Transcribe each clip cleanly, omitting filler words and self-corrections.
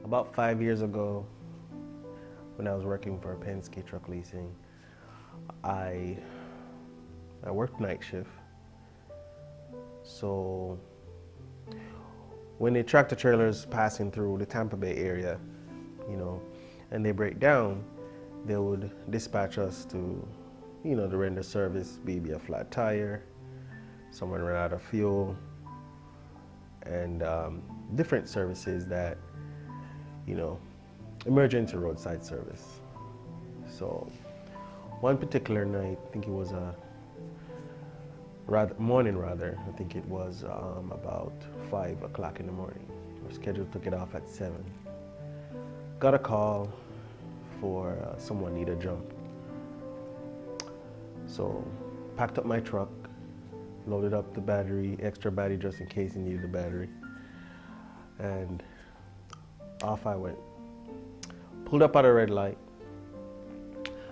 About 5 years ago, when I was working for Penske Truck Leasing, I worked night shift. So when the tractor trailers passing through the Tampa Bay area, and they break down, they would dispatch us to, to render service, maybe a flat tire, someone ran out of fuel, and different services that, emergency roadside service. So one particular night, I think it was morning rather, I think it was about 5 o'clock in the morning. We were scheduled to get off at 7. Got a call for someone need a jump. So packed up my truck, loaded up the battery, extra battery just in case he needed a battery, and off I went. Pulled up at a red light.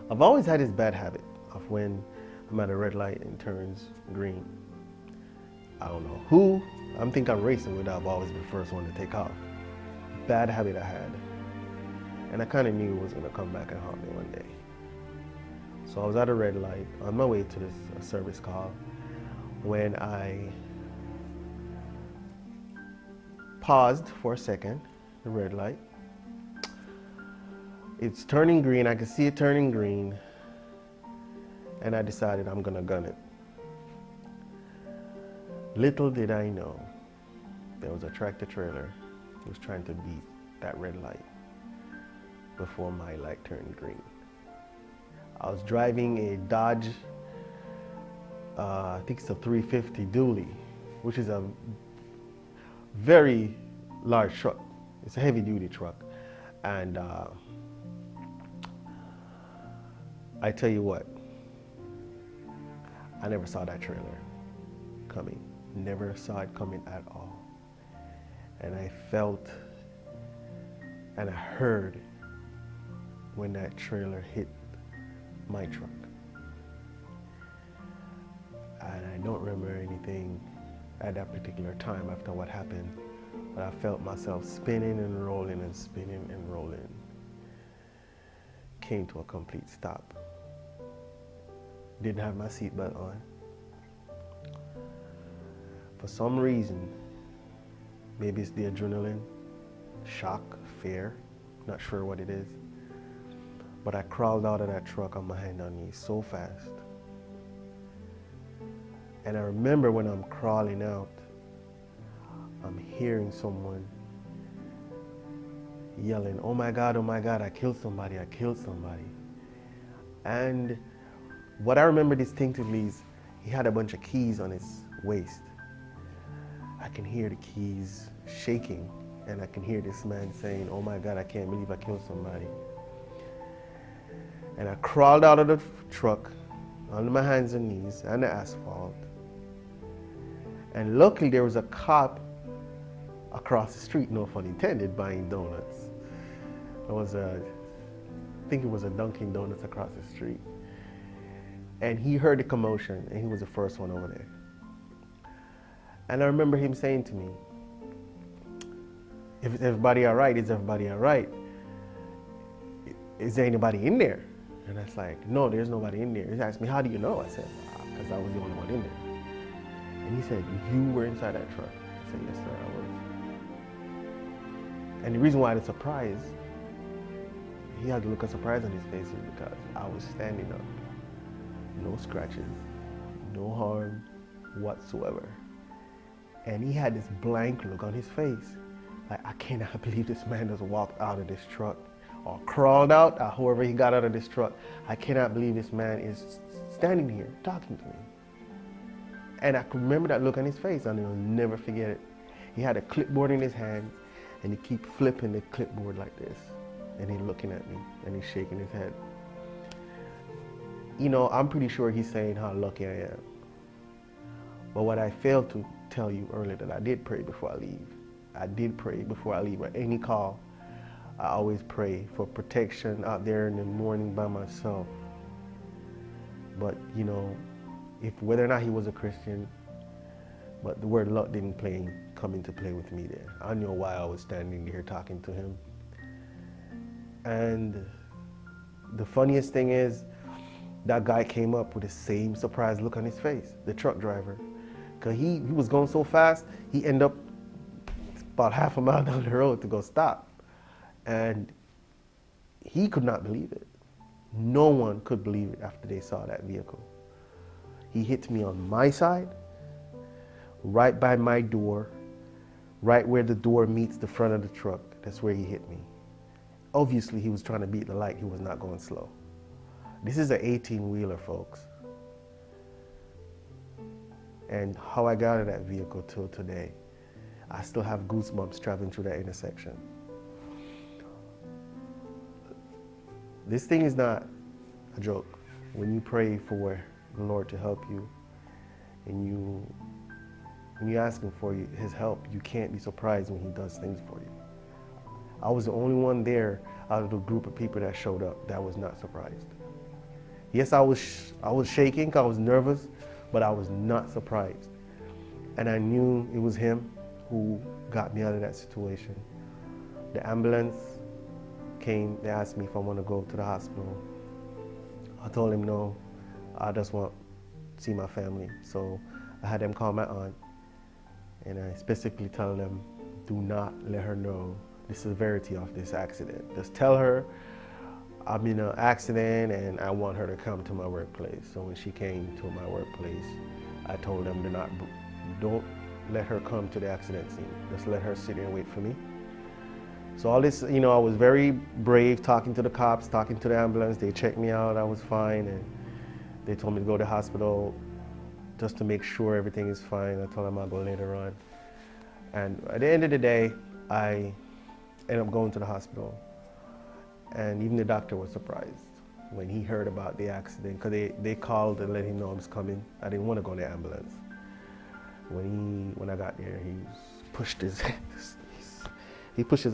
I've always had this bad habit of when I'm at a red light and turns green. I don't know who I'm racing with, I've always been the first one to take off. Bad habit I had. And I kind of knew it was going to come back and haunt me one day. So I was at a red light on my way to this service call when I paused for a second, the red light. It's turning green, I can see it turning green, and I decided I'm gonna gun it. Little did I know, there was a tractor trailer who was trying to beat that red light before my light turned green. I was driving a Dodge, I think it's a 350 dually, which is a very large truck. It's a heavy duty truck. And I tell you what, I never saw that trailer coming. Never saw it coming at all. And I felt and I heard when that trailer hit my truck. And I don't remember anything at that particular time after what happened, but I felt myself spinning and rolling and spinning and rolling. Came to a complete stop. Didn't have my seatbelt on. For some reason, maybe it's the adrenaline, shock, fear, not sure what it is, but I crawled out of that truck on my hands and knees so fast. And I remember when I'm crawling out, I'm hearing someone yelling, oh my God, I killed somebody, I killed somebody. And what I remember distinctively is he had a bunch of keys on his waist. I can hear the keys shaking, and I can hear this man saying, oh my God, I can't believe I killed somebody. And I crawled out of the truck on my hands and knees on the asphalt. And luckily there was a cop across the street, no pun intended, buying donuts. I think it was a Dunkin' Donuts across the street. And he heard the commotion, and he was the first one over there. And I remember him saying to me, is everybody all right? Is everybody all right? Is there anybody in there? And I was like, no, there's nobody in there. He asked me, how do you know? I said, because I was the only one in there. And he said, you were inside that truck? I said, yes, sir, I was. And the reason why I was surprised, he had the look of surprise on his face is because I was standing up. No scratches, no harm whatsoever. And he had this blank look on his face. Like, I cannot believe this man just walked out of this truck or crawled out, or however he got out of this truck. I cannot believe this man is standing here talking to me. And I can remember that look on his face, and I'll never forget it. He had a clipboard in his hand, and he keep flipping the clipboard like this. And he's looking at me, and he's shaking his head. I'm pretty sure he's saying how lucky I am. But what I failed to tell you earlier, that I did pray before I leave. I did pray before I leave. At any call, I always pray for protection out there in the morning by myself. But, if whether or not he was a Christian, but the word luck didn't come into play with me there. I knew why I was standing there talking to him. And the funniest thing is, that guy came up with the same surprised look on his face, the truck driver. Because he was going so fast, he ended up about half a mile down the road to go stop. And he could not believe it. No one could believe it after they saw that vehicle. He hit me on my side, right by my door, right where the door meets the front of the truck. That's where he hit me. Obviously, he was trying to beat the light. He was not going slow. This is an 18-wheeler, folks. And how I got out of that vehicle till today, I still have goosebumps traveling through that intersection. This thing is not a joke. When you pray for the Lord to help you, and when you ask Him for His help, you can't be surprised when He does things for you. I was the only one there out of the group of people that showed up that was not surprised. Yes, I was shaking, I was nervous, but I was not surprised. And I knew it was Him who got me out of that situation. The ambulance came, they asked me if I want to go to the hospital. I told him no, I just want to see my family. So I had them call my aunt, and I specifically tell them, do not let her know the severity of this accident. Just tell her I'm in an accident and I want her to come to my workplace. So when she came to my workplace, I told them don't let her come to the accident scene. Just let her sit there and wait for me. So all this, I was very brave, talking to the cops, talking to the ambulance. They checked me out, I was fine, and they told me to go to the hospital just to make sure everything is fine. I told them I'll go later on. And at the end of the day, I ended up going to the hospital. And even the doctor was surprised when he heard about the accident, because they called and let him know I was coming. I didn't want to go in the ambulance. When I got there, he pushed his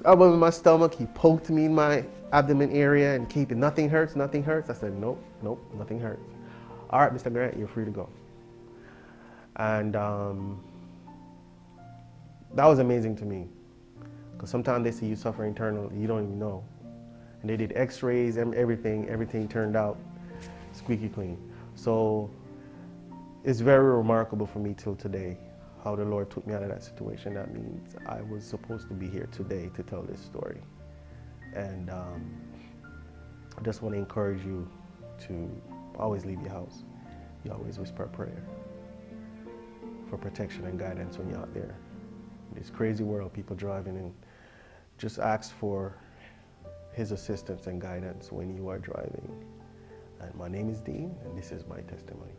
elbow in my stomach. He poked me in my abdomen area and kept it. Nothing hurts, nothing hurts. I said, nope, nothing hurts. All right, Mr. Grant, you're free to go. And that was amazing to me, because sometimes they see you suffer internally, you don't even know. And they did x-rays, everything turned out squeaky clean. So it's very remarkable for me till today how the Lord took me out of that situation. That means I was supposed to be here today to tell this story. And I just want to encourage you to always leave your house. You always whisper a prayer for protection and guidance when you're out there. In this crazy world, people driving, and just ask for His assistance and guidance when you are driving. And my name is Dean, and this is my testimony.